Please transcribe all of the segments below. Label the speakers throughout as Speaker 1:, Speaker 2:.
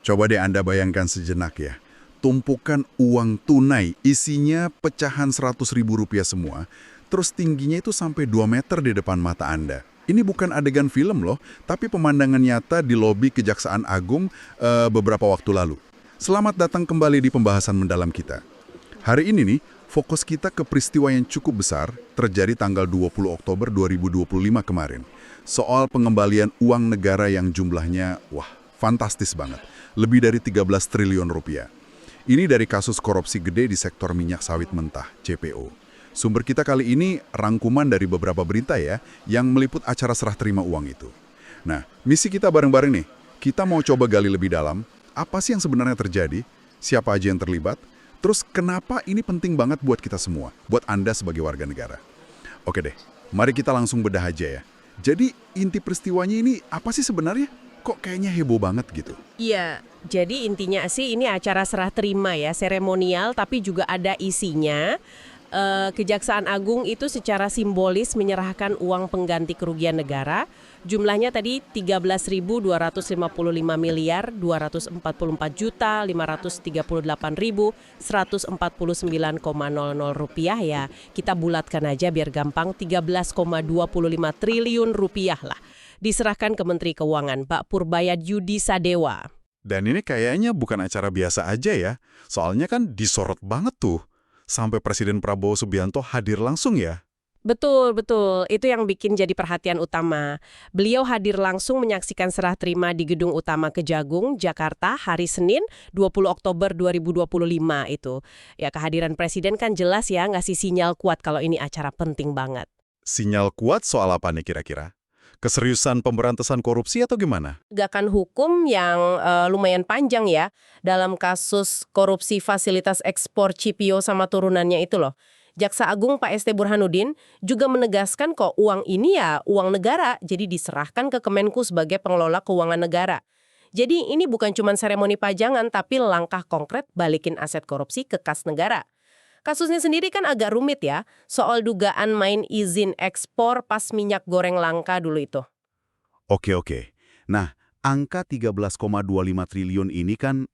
Speaker 1: Coba deh Anda bayangkan sejenak ya. Tumpukan uang tunai, isinya pecahan Rp100.000 semua, terus tingginya itu sampai 2 meter di depan mata Anda. Ini bukan adegan film loh, tapi pemandangan nyata di lobi Kejaksaan Agung beberapa waktu lalu. Selamat datang kembali di pembahasan mendalam kita. Hari ini nih, fokus kita ke peristiwa yang cukup besar, terjadi tanggal 20 Oktober 2025 kemarin. Soal pengembalian uang negara yang jumlahnya, fantastis banget. Lebih dari 13 triliun rupiah. Ini dari kasus korupsi gede di sektor minyak sawit mentah, CPO. Sumber kita kali ini rangkuman dari beberapa berita ya, yang meliput acara serah terima uang itu. Nah, misi kita bareng-bareng nih. Kita mau coba gali lebih dalam, apa sih yang sebenarnya terjadi, siapa aja yang terlibat, terus kenapa ini penting banget buat kita semua, buat Anda sebagai warga negara. Oke deh, mari kita langsung bedah aja ya. Jadi inti peristiwanya ini apa sih sebenarnya? Kok kayaknya heboh banget gitu?
Speaker 2: Iya, jadi intinya sih ini acara serah terima ya, seremonial tapi juga ada isinya. Kejaksaan Agung itu secara simbolis menyerahkan uang pengganti kerugian negara. Jumlahnya tadi 13.255 miliar 244 juta 538.149,00 rupiah ya. Kita bulatkan aja biar gampang, 13,25 triliun rupiah lah. Diserahkan ke Menteri Keuangan, Pak Purbayadi Sadewa.
Speaker 1: Dan ini kayaknya bukan acara biasa aja ya, soalnya kan disorot banget tuh. Sampai Presiden Prabowo Subianto hadir langsung ya?
Speaker 2: Betul, betul. Itu yang bikin jadi perhatian utama. Beliau hadir langsung menyaksikan serah terima di Gedung Utama Kejagung, Jakarta, hari Senin, 20 Oktober 2025 itu. Ya, kehadiran Presiden kan jelas ya, ngasih sinyal kuat kalau ini acara penting banget.
Speaker 1: Sinyal kuat soal apa nih kira-kira? Keseriusan pemberantasan korupsi atau gimana?
Speaker 2: Penegakan hukum yang lumayan panjang ya, dalam kasus korupsi fasilitas ekspor CPO sama turunannya itu loh. Jaksa Agung Pak ST Burhanuddin juga menegaskan kok uang ini ya uang negara, jadi diserahkan ke Kemenku sebagai pengelola keuangan negara. Jadi ini bukan cuma seremoni pajangan, tapi langkah konkret balikin aset korupsi ke kas negara. Kasusnya sendiri kan agak rumit ya, soal dugaan main izin ekspor pas minyak goreng langka dulu itu.
Speaker 1: Oke. Nah, angka 13,25 triliun ini kan,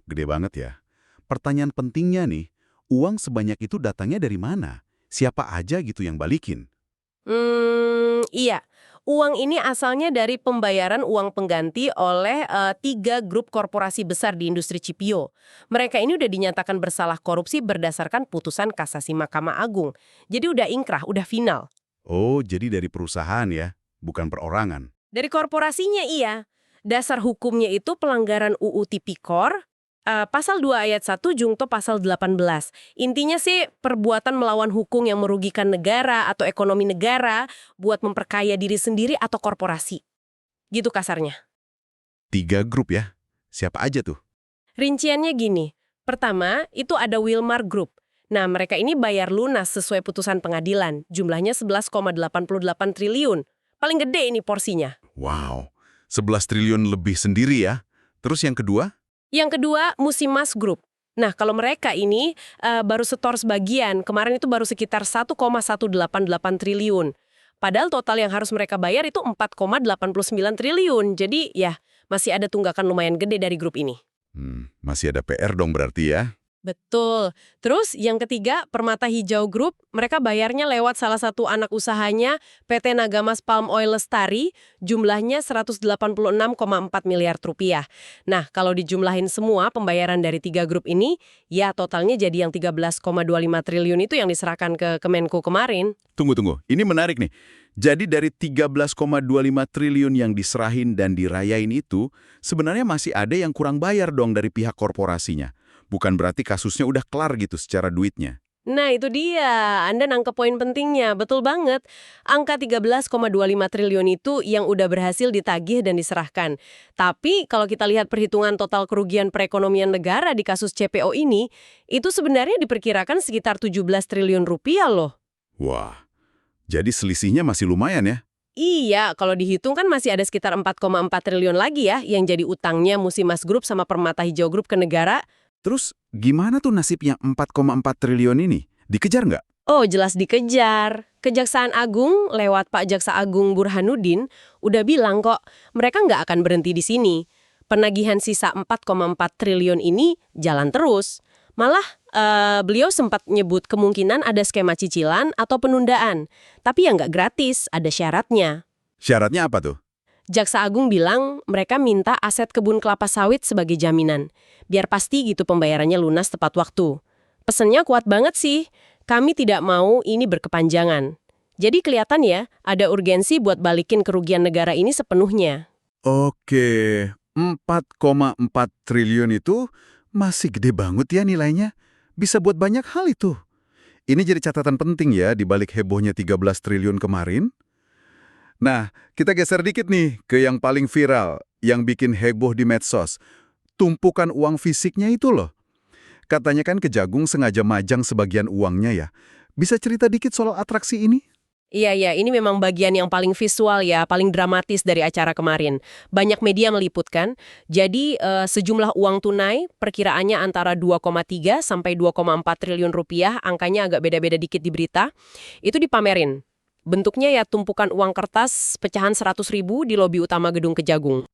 Speaker 1: gede banget ya. Pertanyaan pentingnya nih, uang sebanyak itu datangnya dari mana? Siapa aja gitu yang balikin?
Speaker 2: Iya. Uang ini asalnya dari pembayaran uang pengganti oleh 3 grup korporasi besar di industri CPO. Mereka ini udah dinyatakan bersalah korupsi berdasarkan putusan kasasi Mahkamah Agung. Jadi udah ingkrah, udah final.
Speaker 1: Oh, jadi dari perusahaan ya, bukan perorangan.
Speaker 2: Dari korporasinya iya. Dasar hukumnya itu pelanggaran UU Tipikor, pasal 2 ayat 1 jungto pasal 18. Intinya sih perbuatan melawan hukum yang merugikan negara atau ekonomi negara buat memperkaya diri sendiri atau korporasi. Gitu kasarnya.
Speaker 1: 3 grup ya? Siapa aja tuh?
Speaker 2: Rinciannya gini. Pertama, itu ada Wilmar Group. Nah, mereka ini bayar lunas sesuai putusan pengadilan. Jumlahnya 11,88 triliun. Paling gede ini porsinya.
Speaker 1: Wow, 11 triliun lebih sendiri ya. Terus yang kedua?
Speaker 2: Yang kedua, Musimas Group. Nah, kalau mereka ini baru setor sebagian, kemarin itu baru sekitar 1,188 triliun. Padahal total yang harus mereka bayar itu 4,89 triliun. Jadi ya, masih ada tunggakan lumayan gede dari grup ini.
Speaker 1: Masih ada PR dong berarti ya?
Speaker 2: Betul. Terus yang ketiga, Permata Hijau Group, mereka bayarnya lewat salah satu anak usahanya, PT Nagamas Palm Oil Lestari, jumlahnya 186,4 miliar rupiah. Nah, kalau dijumlahin semua pembayaran dari 3 grup ini, ya totalnya jadi yang 13,25 triliun itu yang diserahkan ke Kemenku kemarin.
Speaker 1: Tunggu. Ini menarik nih. Jadi dari 13,25 triliun yang diserahin dan dirayain itu, sebenarnya masih ada yang kurang bayar dong dari pihak korporasinya. Bukan berarti kasusnya udah kelar gitu secara duitnya.
Speaker 2: Nah itu dia, Anda nangkep poin pentingnya, betul banget. Angka 13,25 triliun itu yang udah berhasil ditagih dan diserahkan. Tapi kalau kita lihat perhitungan total kerugian perekonomian negara di kasus CPO ini, itu sebenarnya diperkirakan sekitar 17 triliun rupiah loh.
Speaker 1: Wah, jadi selisihnya masih lumayan ya?
Speaker 2: Iya, kalau dihitung kan masih ada sekitar 4,4 triliun lagi ya yang jadi utangnya Musimas Group sama Permata Hijau Group ke negara.
Speaker 1: Terus gimana tuh nasibnya 4,4 triliun ini? Dikejar nggak?
Speaker 2: Oh, jelas dikejar. Kejaksaan Agung lewat Pak Jaksa Agung Burhanuddin udah bilang kok mereka nggak akan berhenti di sini. penagihan sisa 4,4 triliun ini jalan terus. Malah beliau sempat nyebut kemungkinan ada skema cicilan atau penundaan. Tapi ya nggak gratis, ada syaratnya.
Speaker 1: Syaratnya apa tuh?
Speaker 2: Jaksa Agung bilang mereka minta aset kebun kelapa sawit sebagai jaminan. Biar pasti gitu pembayarannya lunas tepat waktu. Pesennya kuat banget sih. Kami tidak mau ini berkepanjangan. Jadi kelihatan ya, ada urgensi buat balikin kerugian negara ini sepenuhnya.
Speaker 1: Oke, 4,4 triliun itu masih gede banget ya nilainya. Bisa buat banyak hal itu. Ini jadi catatan penting ya di balik hebohnya 13 triliun kemarin. Nah, kita geser dikit nih ke yang paling viral, yang bikin heboh di medsos. Tumpukan uang fisiknya itu loh. Katanya kan Kejagung sengaja majang sebagian uangnya ya. Bisa cerita dikit soal atraksi ini?
Speaker 2: Iya, ini memang bagian yang paling visual ya, paling dramatis dari acara kemarin. Banyak media meliputkan. Jadi sejumlah uang tunai, perkiraannya antara 2,3 sampai 2,4 triliun rupiah, angkanya agak beda-beda dikit di berita, itu dipamerin. Bentuknya ya tumpukan uang kertas pecahan 100.000 di lobi utama gedung Kejagung.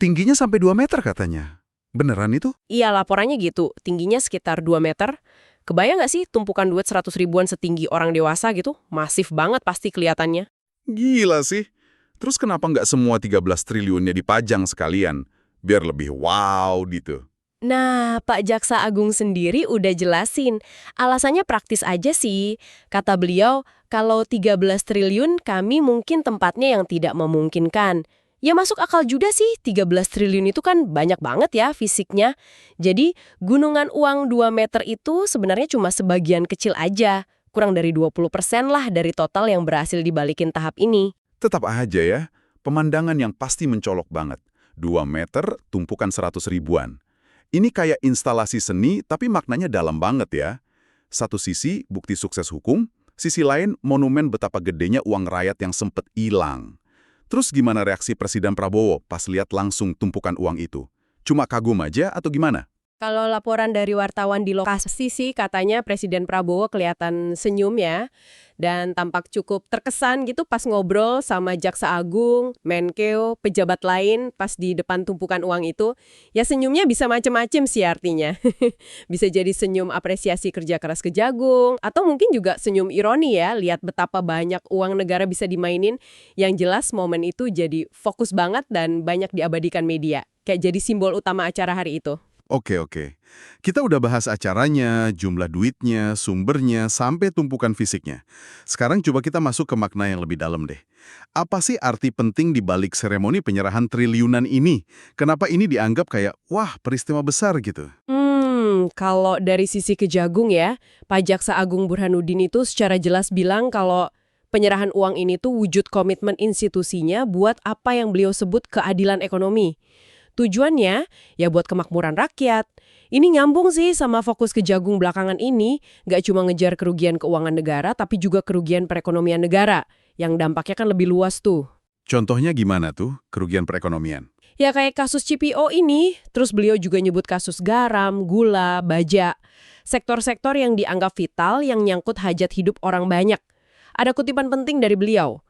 Speaker 1: Tingginya sampai 2 meter katanya. Beneran itu?
Speaker 2: Iya, laporannya gitu. Tingginya sekitar 2 meter. Kebayang nggak sih tumpukan duit 100 ribuan setinggi orang dewasa gitu? Masif banget pasti kelihatannya.
Speaker 1: Gila sih. Terus kenapa nggak semua 13 triliunnya dipajang sekalian? Biar lebih wow gitu.
Speaker 2: Nah, Pak Jaksa Agung sendiri udah jelasin. Alasannya praktis aja sih. Kata beliau, kalau 13 triliun kami mungkin tempatnya yang tidak memungkinkan. Ya masuk akal juga sih, 13 triliun itu kan banyak banget ya fisiknya. Jadi, gunungan uang 2 meter itu sebenarnya cuma sebagian kecil aja. Kurang dari 20% lah dari total yang berhasil dibalikin tahap ini.
Speaker 1: Tetap aja ya, pemandangan yang pasti mencolok banget. 2 meter, tumpukan 100 ribuan. Ini kayak instalasi seni, tapi maknanya dalam banget ya. Satu sisi, bukti sukses hukum. Sisi lain, monumen betapa gedenya uang rakyat yang sempet hilang. Terus gimana reaksi Presiden Prabowo pas lihat langsung tumpukan uang itu? Cuma kagum aja atau gimana?
Speaker 2: Kalau laporan dari wartawan di lokasi sih katanya Presiden Prabowo kelihatan senyum ya. Dan tampak cukup terkesan gitu pas ngobrol sama Jaksa Agung, Menkeu, pejabat lain pas di depan tumpukan uang itu. Ya senyumnya bisa macem-macem sih artinya. Bisa jadi senyum apresiasi kerja keras Kejagung, atau mungkin juga senyum ironi ya, lihat betapa banyak uang negara bisa dimainin. Yang jelas momen itu jadi fokus banget dan banyak diabadikan media. Kayak jadi simbol utama acara hari itu.
Speaker 1: Oke. Kita udah bahas acaranya, jumlah duitnya, sumbernya, sampai tumpukan fisiknya. Sekarang coba kita masuk ke makna yang lebih dalam deh. Apa sih arti penting di balik seremoni penyerahan triliunan ini? Kenapa ini dianggap kayak, wah, peristiwa besar gitu?
Speaker 2: Kalau dari sisi Kejagung ya, Pak Jaksa Agung Burhanuddin itu secara jelas bilang kalau penyerahan uang ini tuh wujud komitmen institusinya buat apa yang beliau sebut keadilan ekonomi. Tujuannya ya buat kemakmuran rakyat. Ini nyambung sih sama fokus Kejagung belakangan ini, nggak cuma ngejar kerugian keuangan negara, tapi juga kerugian perekonomian negara, yang dampaknya kan lebih luas tuh.
Speaker 1: Contohnya gimana tuh kerugian perekonomian?
Speaker 2: Ya kayak kasus CPO ini, terus beliau juga nyebut kasus garam, gula, baja. Sektor-sektor yang dianggap vital yang nyangkut hajat hidup orang banyak. Ada kutipan penting dari beliau.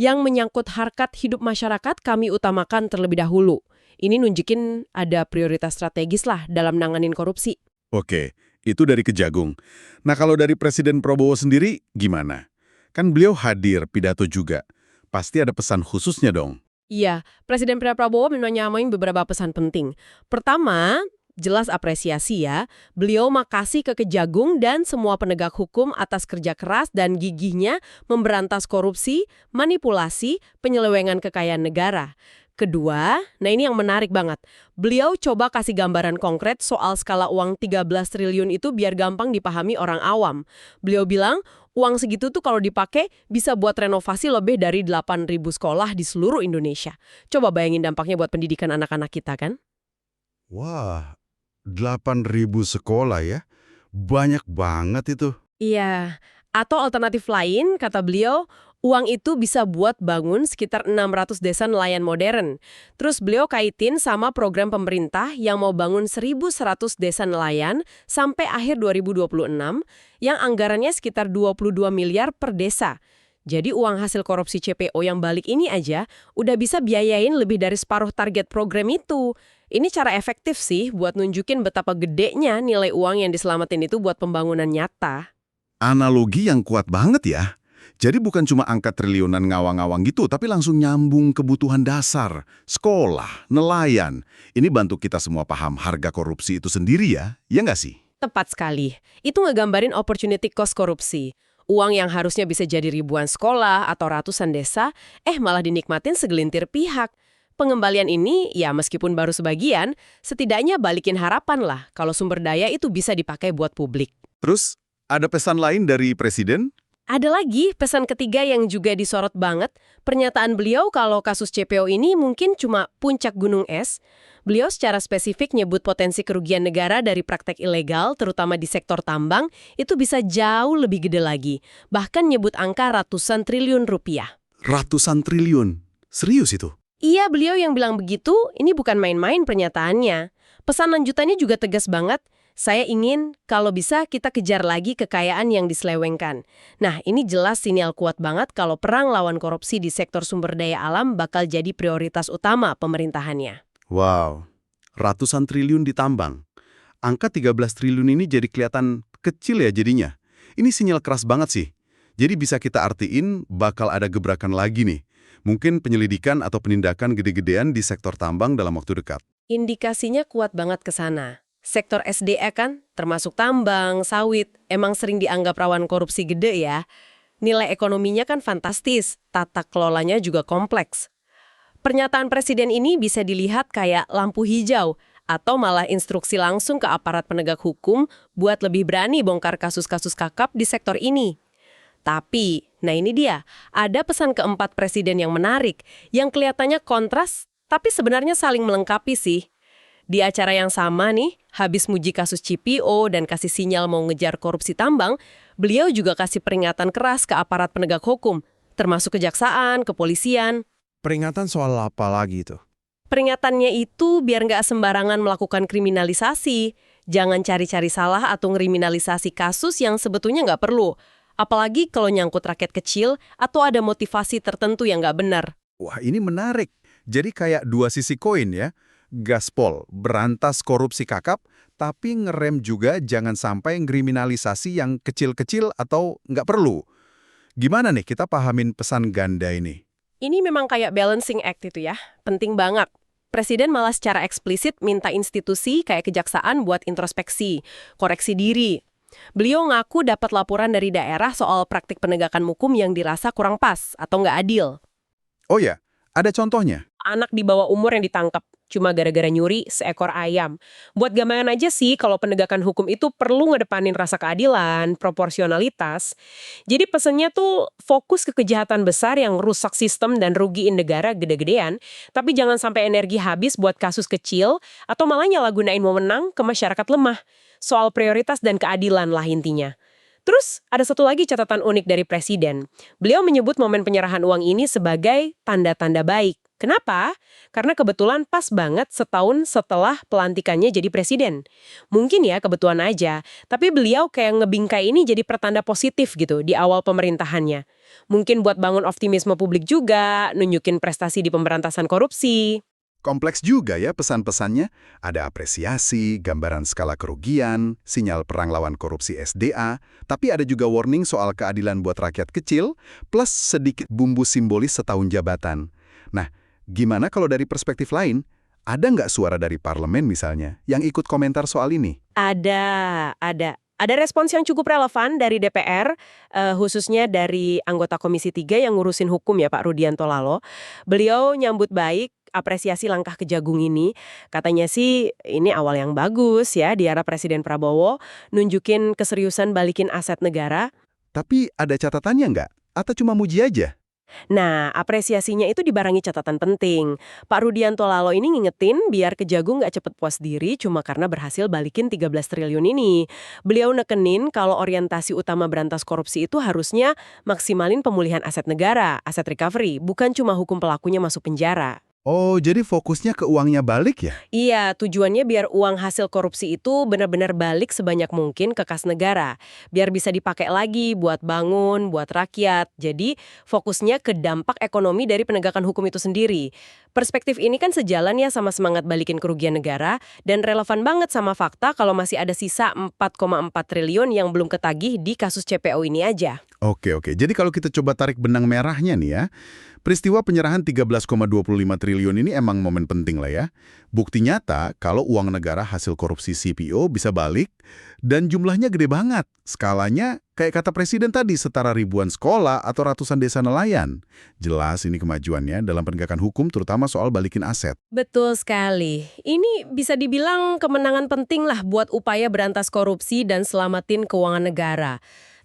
Speaker 2: Yang menyangkut harkat hidup masyarakat kami utamakan terlebih dahulu. Ini nunjukin ada prioritas strategis lah dalam nanganin korupsi.
Speaker 1: Oke, itu dari Kejagung. Nah kalau dari Presiden Prabowo sendiri gimana? Kan beliau hadir pidato juga. Pasti ada pesan khususnya dong.
Speaker 2: Iya, Presiden Prabowo memang nyamain beberapa pesan penting. Pertama, jelas apresiasi ya. Beliau makasih ke Kejagung dan semua penegak hukum atas kerja keras dan gigihnya memberantas korupsi, manipulasi, penyelewengan kekayaan negara. Kedua, nah ini yang menarik banget. Beliau coba kasih gambaran konkret soal skala uang 13 triliun itu biar gampang dipahami orang awam. Beliau bilang, uang segitu tuh kalau dipakai bisa buat renovasi lebih dari 8.000 sekolah di seluruh Indonesia. Coba bayangin dampaknya buat pendidikan anak-anak kita kan?
Speaker 1: Wah, 8.000 sekolah ya? Banyak banget itu.
Speaker 2: Iya, atau alternatif lain, kata beliau, uang itu bisa buat bangun sekitar 600 desa nelayan modern. Terus beliau kaitin sama program pemerintah yang mau bangun 1.100 desa nelayan sampai akhir 2026, yang anggarannya sekitar 22 miliar per desa. Jadi uang hasil korupsi CPO yang balik ini aja udah bisa biayain lebih dari separuh target program itu. Ini cara efektif sih buat nunjukin betapa gedenya nilai uang yang diselamatin itu buat pembangunan nyata.
Speaker 1: Analogi yang kuat banget ya. Jadi bukan cuma angka triliunan ngawang-ngawang gitu, tapi langsung nyambung kebutuhan dasar, sekolah, nelayan. Ini bantu kita semua paham harga korupsi itu sendiri ya nggak sih?
Speaker 2: Tepat sekali. Itu ngegambarin opportunity cost korupsi. Uang yang harusnya bisa jadi ribuan sekolah atau ratusan desa, malah dinikmatin segelintir pihak. Pengembalian ini, ya meskipun baru sebagian, setidaknya balikin harapan lah kalau sumber daya itu bisa dipakai buat publik.
Speaker 1: Terus, ada pesan lain dari Presiden?
Speaker 2: Ada lagi pesan ketiga yang juga disorot banget, pernyataan beliau kalau kasus CPO ini mungkin cuma puncak gunung es. Beliau secara spesifik nyebut potensi kerugian negara dari praktek ilegal, terutama di sektor tambang, itu bisa jauh lebih gede lagi. Bahkan nyebut angka ratusan triliun rupiah.
Speaker 1: Ratusan triliun? Serius itu?
Speaker 2: Iya, beliau yang bilang begitu, ini bukan main-main pernyataannya. Pesan lanjutannya juga tegas banget. Saya ingin, kalau bisa, kita kejar lagi kekayaan yang diselewengkan. Nah, ini jelas sinyal kuat banget kalau perang lawan korupsi di sektor sumber daya alam bakal jadi prioritas utama pemerintahannya.
Speaker 1: Wow, ratusan triliun ditambang. Angka 13 triliun ini jadi kelihatan kecil ya jadinya. Ini sinyal keras banget sih. Jadi bisa kita artiin bakal ada gebrakan lagi nih. Mungkin penyelidikan atau penindakan gede-gedean di sektor tambang dalam waktu dekat.
Speaker 2: Indikasinya kuat banget ke sana. Sektor SDA kan, termasuk tambang, sawit, emang sering dianggap rawan korupsi gede ya. Nilai ekonominya kan fantastis, tata kelolanya juga kompleks. Pernyataan Presiden ini bisa dilihat kayak lampu hijau, atau malah instruksi langsung ke aparat penegak hukum buat lebih berani bongkar kasus-kasus kakap di sektor ini. Tapi, nah ini dia, ada pesan keempat Presiden yang menarik, yang kelihatannya kontras, tapi sebenarnya saling melengkapi sih. Di acara yang sama nih, habis muji kasus CPO dan kasih sinyal mau ngejar korupsi tambang, beliau juga kasih peringatan keras ke aparat penegak hukum, termasuk kejaksaan, kepolisian.
Speaker 3: Peringatan soal apa lagi itu?
Speaker 2: Peringatannya itu biar nggak sembarangan melakukan kriminalisasi. Jangan cari-cari salah atau ngriminalisasi kasus yang sebetulnya nggak perlu. Apalagi kalau nyangkut rakyat kecil atau ada motivasi tertentu yang nggak benar.
Speaker 1: Wah, ini menarik. Jadi kayak dua sisi koin ya. Gaspol, berantas korupsi kakap, tapi ngerem juga jangan sampai ngriminalisasi yang kecil-kecil atau nggak perlu. Gimana nih kita pahamin pesan ganda ini?
Speaker 2: Ini memang kayak balancing act itu ya, penting banget. Presiden malah secara eksplisit minta institusi kayak kejaksaan buat introspeksi, koreksi diri. Beliau ngaku dapat laporan dari daerah soal praktik penegakan hukum yang dirasa kurang pas atau nggak adil.
Speaker 1: Oh ya, ada contohnya?
Speaker 2: Anak di bawah umur yang ditangkap cuma gara-gara nyuri seekor ayam. Buat gambaran aja sih kalau penegakan hukum itu perlu ngedepanin rasa keadilan, proporsionalitas. Jadi pesannya tuh fokus ke kejahatan besar yang rusak sistem dan rugiin negara gede-gedean, tapi jangan sampai energi habis buat kasus kecil atau malah nyalagunain wewenang ke masyarakat lemah. Soal prioritas dan keadilan lah intinya. Terus, ada satu lagi catatan unik dari Presiden. Beliau menyebut momen penyerahan uang ini sebagai tanda-tanda baik. Kenapa? Karena kebetulan pas banget setahun setelah pelantikannya jadi presiden. Mungkin ya kebetulan aja, tapi beliau kayak ngebingkai ini jadi pertanda positif gitu di awal pemerintahannya. Mungkin buat bangun optimisme publik juga, nunjukin prestasi di pemberantasan korupsi.
Speaker 1: Kompleks juga ya pesan-pesannya. Ada apresiasi, gambaran skala kerugian, sinyal perang lawan korupsi SDA, tapi ada juga warning soal keadilan buat rakyat kecil, plus sedikit bumbu simbolis setahun jabatan. Nah, gimana kalau dari perspektif lain? Ada nggak suara dari parlemen misalnya yang ikut komentar soal ini?
Speaker 2: Ada. Ada respons yang cukup relevan dari DPR, khususnya dari anggota Komisi 3 yang ngurusin hukum ya Pak Rudianto Lalo. Beliau nyambut baik apresiasi langkah Kejagung ini. Katanya sih ini awal yang bagus ya di era Presiden Prabowo, nunjukin keseriusan balikin aset negara.
Speaker 1: Tapi ada catatannya nggak? Atau cuma muji aja?
Speaker 2: Nah, apresiasinya itu dibarengi catatan penting. Pak Rudianto Lalo ini ngingetin biar Kejagung nggak cepet puas diri cuma karena berhasil balikin 13 triliun ini. Beliau nekenin kalau orientasi utama berantas korupsi itu harusnya maksimalin pemulihan aset negara, aset recovery, bukan cuma hukum pelakunya masuk penjara.
Speaker 1: Oh, jadi fokusnya ke uangnya balik ya?
Speaker 2: Iya, tujuannya biar uang hasil korupsi itu benar-benar balik sebanyak mungkin ke kas negara. Biar bisa dipakai lagi buat bangun, buat rakyat. Jadi, fokusnya ke dampak ekonomi dari penegakan hukum itu sendiri. Perspektif ini kan sejalan ya sama semangat balikin kerugian negara dan relevan banget sama fakta kalau masih ada sisa 4,4 triliun yang belum ketagih di kasus CPO ini aja.
Speaker 1: Oke, oke. Jadi kalau kita coba tarik benang merahnya nih ya, peristiwa penyerahan 13,25 triliun ini emang momen penting lah ya. Bukti nyata kalau uang negara hasil korupsi CPO bisa balik dan jumlahnya gede banget. Skalanya kayak kata Presiden tadi setara ribuan sekolah atau ratusan desa nelayan. Jelas ini kemajuannya dalam penegakan hukum terutama soal balikin aset.
Speaker 2: Betul sekali. Ini bisa dibilang kemenangan penting lah buat upaya berantas korupsi dan selamatin keuangan negara.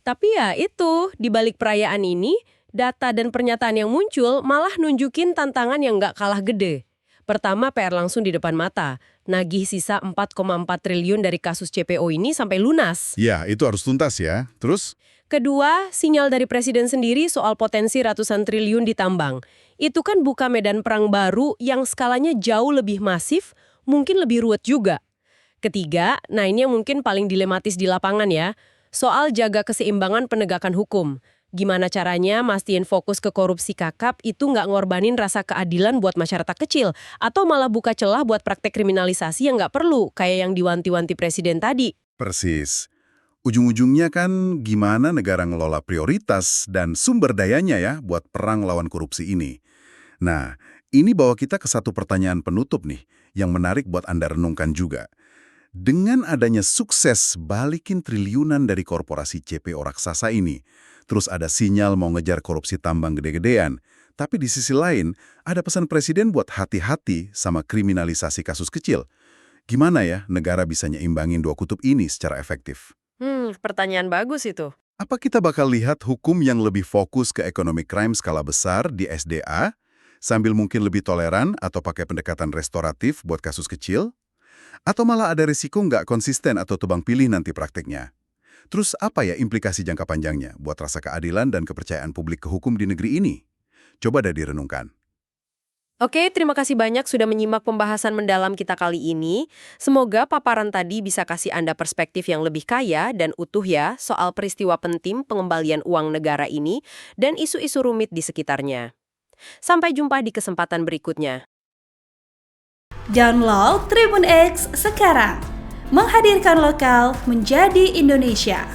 Speaker 2: Tapi ya itu, di balik perayaan ini, data dan pernyataan yang muncul malah nunjukin tantangan yang nggak kalah gede. Pertama, PR langsung di depan mata. Nagih sisa 4,4 triliun dari kasus CPO ini sampai lunas.
Speaker 1: Ya, itu harus tuntas ya. Terus?
Speaker 2: Kedua, sinyal dari Presiden sendiri soal potensi ratusan triliun ditambang. Itu kan buka medan perang baru yang skalanya jauh lebih masif, mungkin lebih ruwet juga. Ketiga, nah ini yang mungkin paling dilematis di lapangan ya, soal jaga keseimbangan penegakan hukum. Gimana caranya mastiin fokus ke korupsi kakap itu nggak ngorbanin rasa keadilan buat masyarakat kecil, atau malah buka celah buat praktek kriminalisasi yang nggak perlu, kayak yang diwanti-wanti Presiden tadi.
Speaker 1: Persis. Ujung-ujungnya kan gimana negara ngelola prioritas dan sumber dayanya ya buat perang lawan korupsi ini. Nah, ini bawa kita ke satu pertanyaan penutup nih, yang menarik buat Anda renungkan juga. Dengan adanya sukses balikin triliunan dari korporasi CPO raksasa ini, terus ada sinyal mau ngejar korupsi tambang gede-gedean, tapi di sisi lain ada pesan Presiden buat hati-hati sama kriminalisasi kasus kecil. Gimana ya negara bisa nyeimbangin dua kutub ini secara efektif?
Speaker 2: Pertanyaan bagus itu.
Speaker 1: Apa kita bakal lihat hukum yang lebih fokus ke economic crime skala besar di SDA, sambil mungkin lebih toleran atau pakai pendekatan restoratif buat kasus kecil? Atau malah ada risiko nggak konsisten atau tebang pilih nanti prakteknya? Terus apa ya implikasi jangka panjangnya buat rasa keadilan dan kepercayaan publik ke hukum di negeri ini? Coba deh direnungkan.
Speaker 2: Oke, terima kasih banyak sudah menyimak pembahasan mendalam kita kali ini. Semoga paparan tadi bisa kasih Anda perspektif yang lebih kaya dan utuh ya soal peristiwa penting pengembalian uang negara ini dan isu-isu rumit di sekitarnya. Sampai jumpa di kesempatan berikutnya.
Speaker 4: Download Tribun X sekarang, menghadirkan lokal menjadi Indonesia.